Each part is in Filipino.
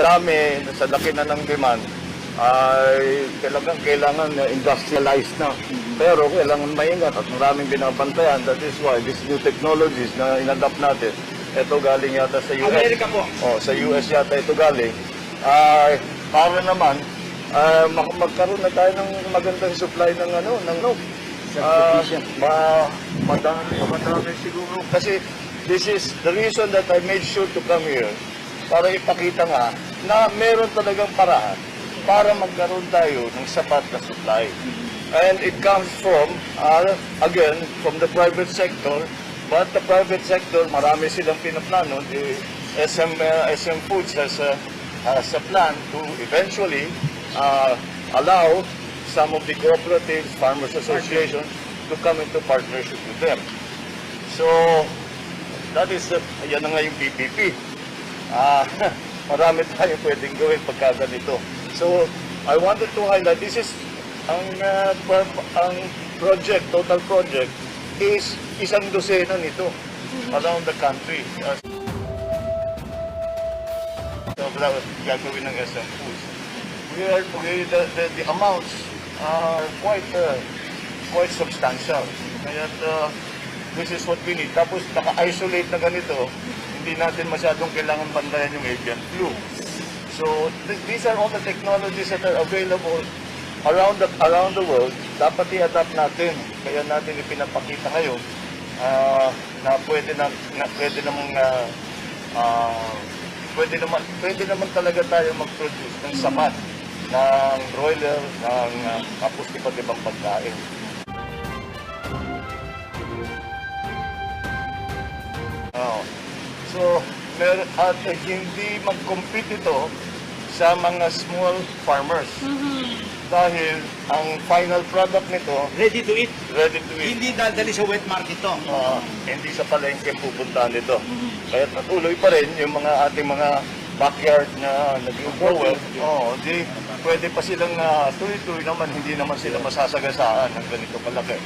dami, sa laki na ng demand, ay kailangan industrialized na. Pero kailangan maingat at maraming binabantayan. That is why these new technologies na inadapt natin, ito galing yata sa US. Amerika po. Sa US yata ito galing. Para naman, magkaroon na tayo ng magandang supply ng madami siguro. Kasi this is the reason that I made sure to come here, para ipakita nga na meron talagang paraan para magkaroon tayo ng sapat na supply. And it comes from, again, from the private sector. But the private sector, marami silang pinaplano. The SM Foods has a plan to eventually allow some of the cooperatives, farmers associations to come into partnership with them. So, that is, yan na nga yung PPP. Marami tayong pwedeng gawin pagka ganito. So, I wanted to highlight, this is, ang project, total project, is isang dosena nito around the country. So, gagawin ng SM Foods. The amounts are quite substantial. Kaya this is what we need. Tapos naka-isolate na ganito, hindi natin masyadong kailangan bandayan yung avian flu. So these are all the technologies that are available around the world. Dapat i-adapt natin. Kaya natin ipinapakita ngayon na pwede naman talaga tayo mag-produce ng sapat ng broiler, ng tapos iba't ibang pagkain. So, at hindi mag-compete ito sa mga small farmers. Dahil ang final product nito, Ready to eat. Hindi dadali sa wet market to. Hindi sa palengke pupuntahan nito. Kaya patuloy pa rin yung ating mga backyard na nag-grower. Pwede pa silang tuloy-tuloy naman, hindi naman sila masasagasaan ng ganito kalaki.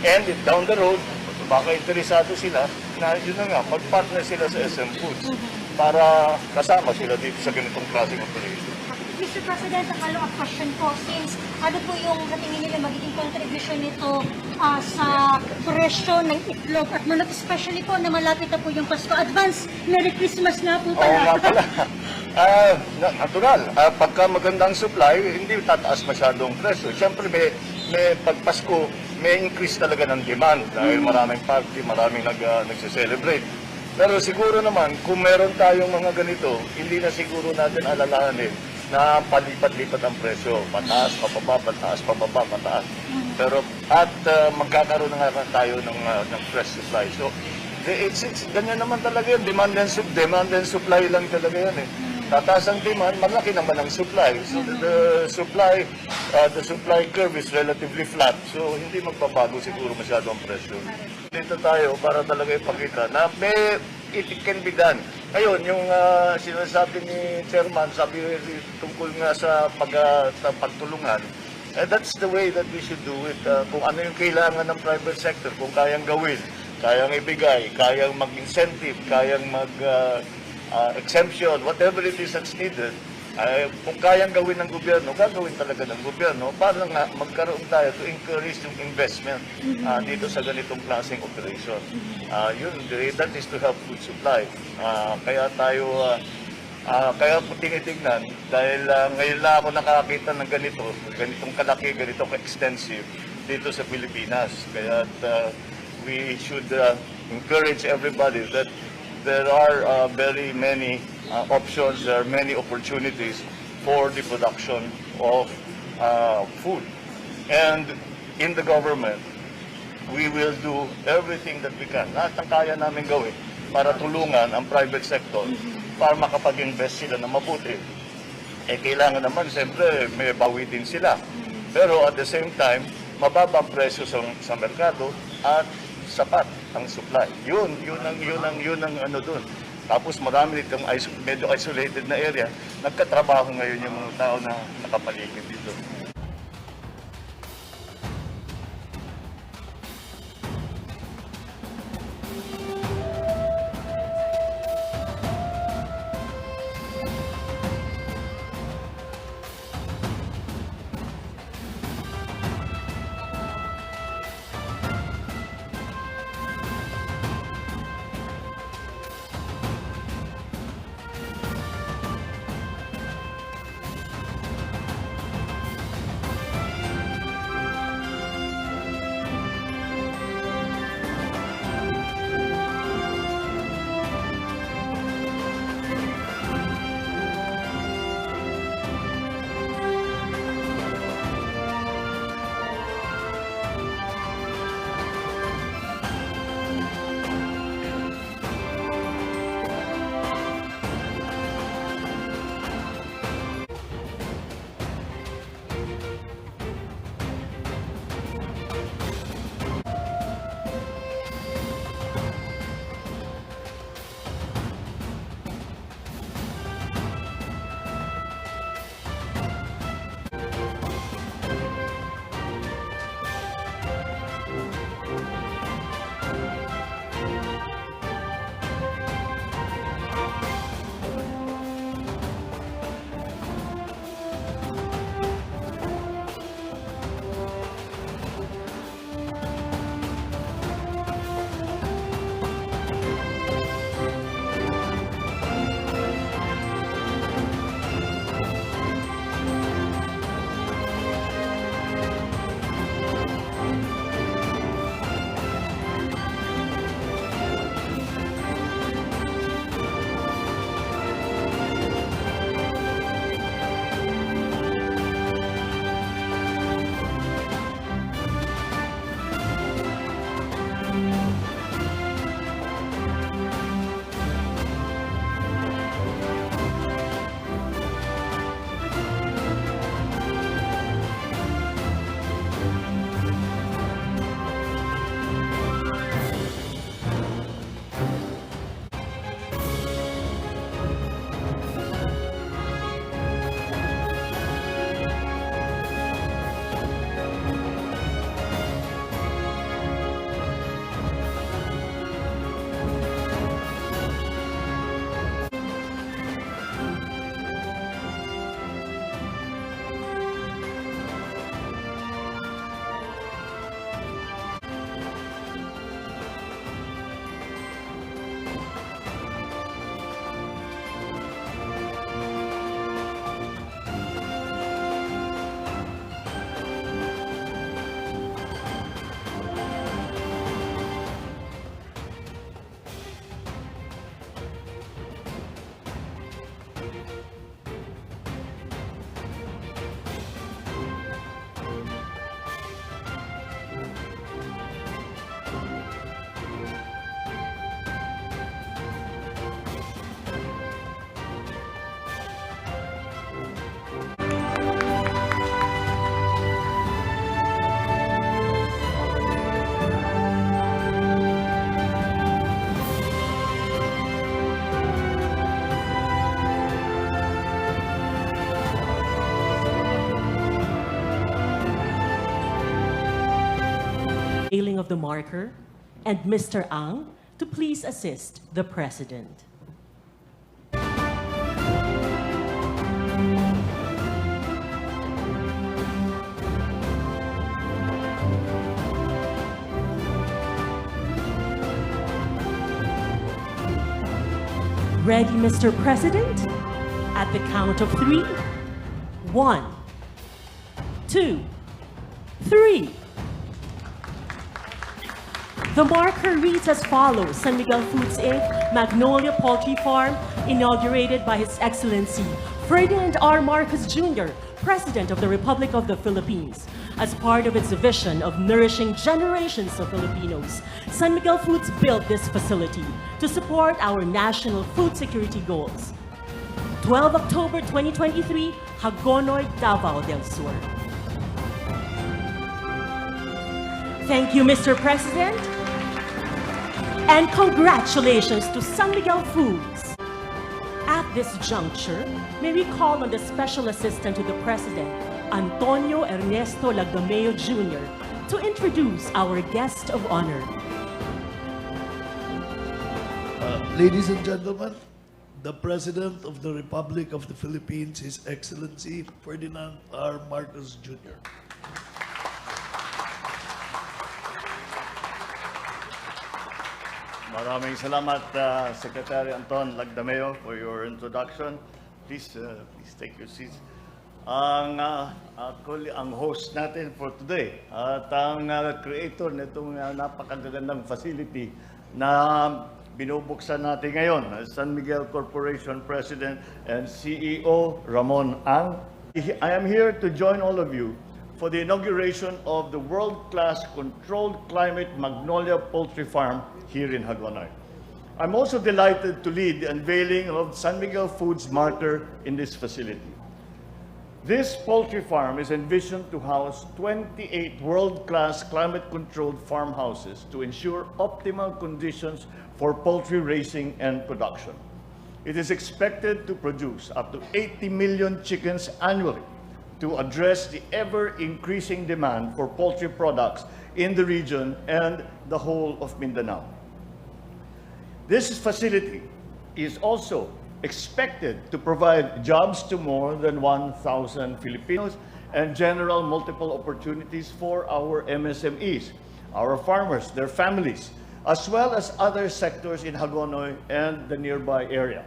And down the road, baka interesado sila na yun na nga, mag-partner sila sa SM Foods para kasama sila dito sa ganitong klaseng operation. Mr. President, ang follow-up question po, since ano po yung katingin nila magiging contribution nito sa presyo ng itlog at manok, especially po na malapit na po yung Pasko. Advance, Merry Christmas na po pala. Oo nga pala. Natural. Pagka magandang supply, hindi tataas masyadong presyo. Siyempre, may pagpasko, may increase talaga ng demand dahil maraming party, maraming nagse-celebrate. Pero siguro naman, kung meron tayong mga ganito, hindi na siguro natin alalahanin na palipat-lipat ang presyo. Pataas, pababa, pataas, pababa, pataas. Pero magkakaroon na nga tayo ng fresh supply. So, it's ganyan naman talaga yun. Demand and supply lang talaga yan eh. Tataas ang demand, malaki naman ang supply. So the supply curve is relatively flat. So hindi magbabago siguro masyado ang presyo. Dito tayo para talaga ipakita na it can be done. Ngayon, yung sinasabi ni Chairman, sabi tungkol nga sa pagtulungan, that's the way that we should do it. Kung ano yung kailangan ng private sector, kung kayang gawin, kayang ibigay, kayang mag-incentive, kayang exemption, whatever it is that's needed, kung kayang gawin ng gobyerno, gagawin talaga ng gobyerno para nga magkaroon tayo to encourage yung investment dito sa ganitong klaseng operation. That is to help food supply. Kaya po tinitingnan, dahil ngayon lang ako nakakita ng ganitong kalaki, ganitong extensive dito sa Pilipinas. Kaya we should encourage everybody that there are very many options, there are many opportunities for the production of food. And in the government, we will do everything that we can. Lahat ng kaya namin gawin para tulungan ang private sector para makapag-invest sila na mabuti. Kailangan naman, siyempre, may bawi din sila. Pero at the same time, mababa ang presyo sa merkado at sapat ang supply. Yun ang ano dun. Tapos marami ditong medyo isolated na area, nagkatrabaho ngayon yung mga tao na nakapaligid dito. unveiling of the marker, and Mr. Ang to please assist the President. Ready, Mr. President? At the count of 3. 1, 2, 3. The marker reads as follows: San Miguel Foods Inc., Magnolia Poultry Farm, inaugurated by His Excellency Ferdinand R. Marcos Jr., President of the Republic of the Philippines. As part of its vision of nourishing generations of Filipinos, San Miguel Foods built this facility to support our national food security goals. 12 October 2023, Hagonoy Davao del Sur. Thank you, Mr. President, and congratulations to San Miguel Foods. At this juncture, may we call on the Special Assistant to the President, Antonio Ernesto Lagdameo Jr., to introduce our guest of honor. Ladies and gentlemen, the President of the Republic of the Philippines, His Excellency Ferdinand R. Marcos Jr. Maraming salamat, Secretary Anton Lagdameo, for your introduction. Please take your seats. Actually, ang host natin for today at ang creator nitong napakagandang facility na binubuksan natin ngayon, San Miguel Corporation President and CEO Ramon Ang. I am here to join all of you for the inauguration of the world-class controlled climate Magnolia Poultry Farm here in Hagonoy. I'm also delighted to lead the unveiling of San Miguel Foods marker in this facility. This poultry farm is envisioned to house 28 world-class climate-controlled farmhouses to ensure optimal conditions for poultry raising and production. It is expected to produce up to 80 million chickens annually to address the ever-increasing demand for poultry products in the region and the whole of Mindanao. This facility is also expected to provide jobs to more than 1,000 Filipinos and generate multiple opportunities for our MSMEs, our farmers, their families, as well as other sectors in Hagonoy and the nearby area.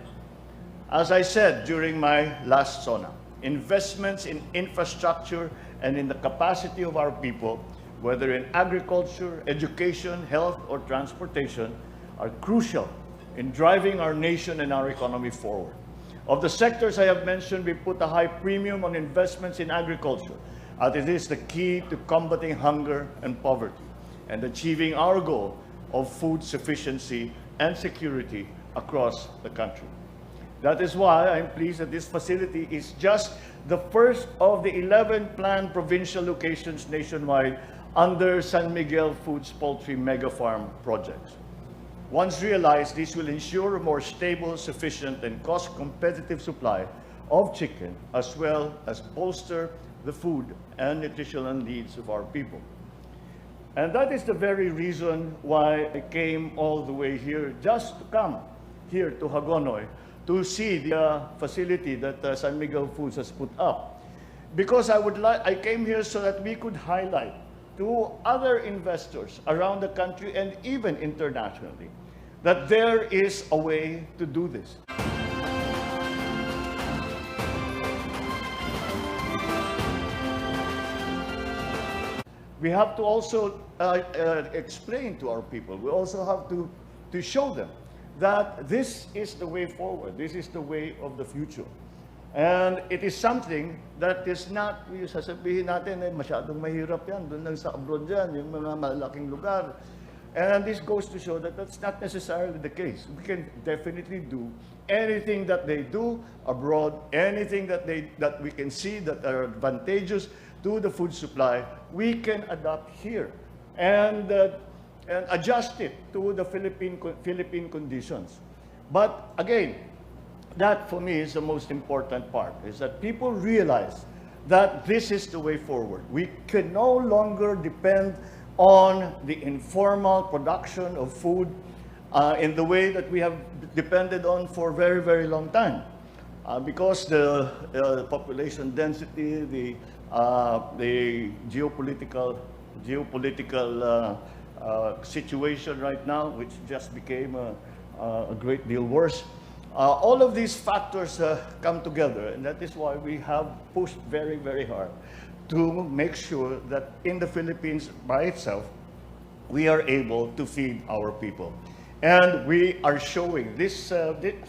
As I said during my last SONA, investments in infrastructure and in the capacity of our people, whether in agriculture, education, health, or transportation, are crucial in driving our nation and our economy forward. Of the sectors I have mentioned, we put a high premium on investments in agriculture, as it is the key to combating hunger and poverty and achieving our goal of food sufficiency and security across the country. That is why I'm pleased that this facility is just the first of the 11 planned provincial locations nationwide under San Miguel Foods Poultry Mega Farm projects. Once realized, this will ensure a more stable, sufficient, and cost-competitive supply of chicken, as well as bolster the food and nutritional needs of our people. And that is the very reason why I came all the way here, just to come here to Hagonoy, to see the facility that San Miguel Foods has put up. Because I came here so that we could highlight to other investors around the country and even internationally that there is a way to do this. We have to also explain to our people. We also have to show them that this is the way forward. This is the way of the future. And it is something that is not, sasabihin natin, masyadong mahirap yan, doon lang sa abroad yan, yung mga malaking lugar. And this goes to show that that's not necessarily the case. We can definitely do anything that they do abroad, anything that we can see that are advantageous to the food supply, we can adopt here and adjust it to the Philippine conditions. But again, that for me is the most important part, is that people realize that this is the way forward. We can no longer depend on the informal production of food in the way that we have depended on for a very, very long time. Because the population density, the geopolitical situation right now, which just became a great deal worse. All of these factors come together, and that is why we have pushed very, very hard to make sure that in the Philippines by itself, we are able to feed our people. And we are showing, this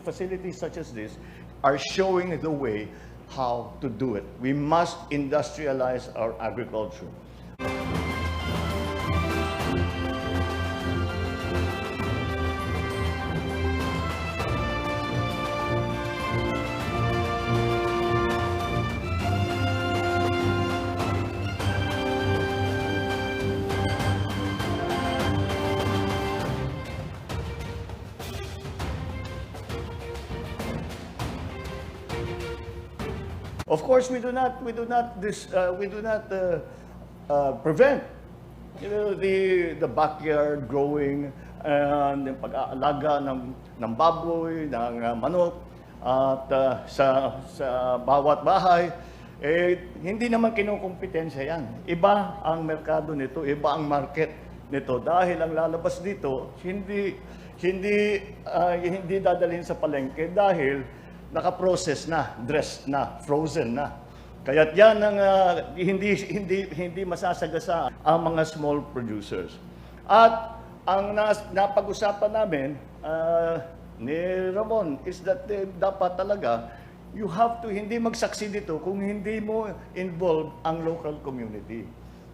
facilities such as this are showing the way how to do it. We must industrialize our agriculture. Of course, we do not prevent, the backyard growing and yung pag-aalaga ng baboy, ng manok, at sa bawat bahay, hindi naman kinukumpetensya yan. Iba ang merkado nito, iba ang market nito. Dahil ang lalabas dito, hindi dadalhin sa palengke dahil naka-process na, dressed na, frozen na. Kaya't yan ang hindi masasagasa ang mga small producers. At ang napag-usapan namin ni Ramon is that dapat talaga you have to hindi mag-succeed ito kung hindi mo involve ang local community.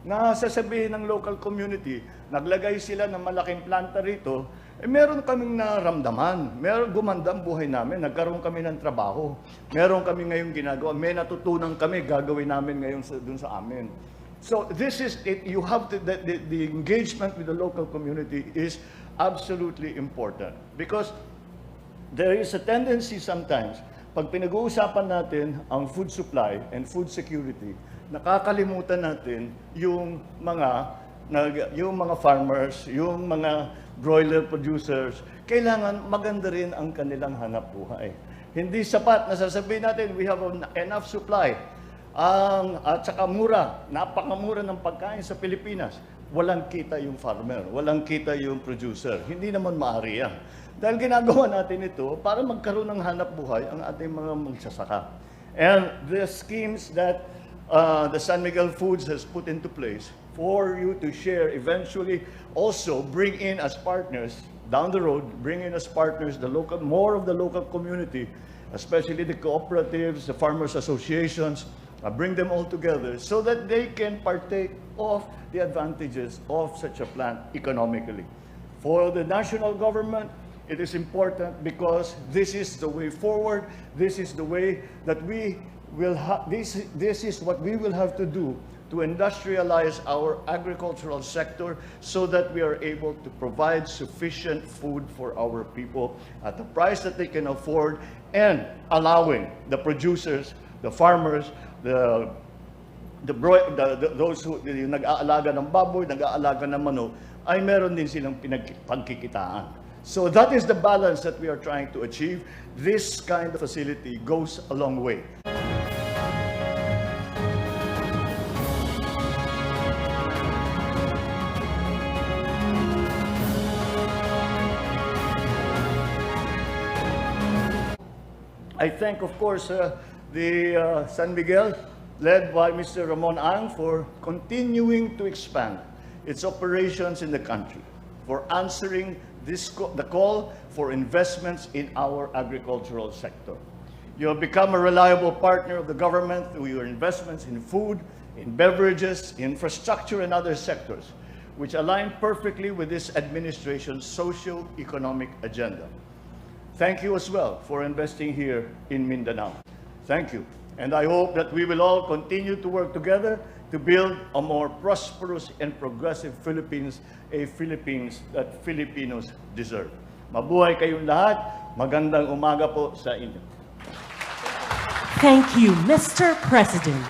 Nasasabihin ng local community, naglagay sila ng malaking planta rito, meron kaming naramdaman, meron gumanda ang buhay namin, nagkaroon kami ng trabaho, meron kami ngayong ginagawa, may natutunan kami, gagawin namin ngayon dun sa amin. So this is it. You have to, the engagement with the local community is absolutely important because there is a tendency sometimes, pag pinag-uusapan natin ang food supply and food security, nakakalimutan natin yung mga farmers, yung mga broiler producers, kailangan maganda rin ang kanilang hanap buhay. Hindi sapat na sasabihin natin, we have enough supply, at saka mura, napakamura ng pagkain sa Pilipinas. Walang kita yung farmer, walang kita yung producer. Hindi naman maaari yan. Dahil ginagawa natin ito para magkaroon ng hanap buhay ang ating mga magsasaka. And the schemes that the San Miguel Foods has put into place for you to share, eventually also bring in as partners down the road, bring in as partners more of the local community, especially the cooperatives, the farmers associations, bring them all together so that they can partake of the advantages of such a plant economically. For the national government, it is important because this is the way forward. This is the way that we will this is what we will have to do to industrialize our agricultural sector so that we are able to provide sufficient food for our people at the price that they can afford, and allowing the producers, the farmers, those who nag-aalaga ng baboy, nag-aalaga ng manok, ay meron din silang pagkikitaan. So that is the balance that we are trying to achieve. This kind of facility goes a long way. I thank, of course, the San Miguel, led by Mr. Ramon for continuing to expand its operations in the country, for answering the call for investments in our agricultural sector. You have become a reliable partner of the government through your investments in food, in beverages, infrastructure, and other sectors, which align perfectly with this administration's socio-economic agenda. Thank you as well for investing here in Mindanao. Thank you. And I hope that we will all continue to work together to build a more prosperous and progressive Philippines, a Philippines that Filipinos deserve. Mabuhay kayong lahat. Magandang umaga po sa inyo. Thank you, Mr. President.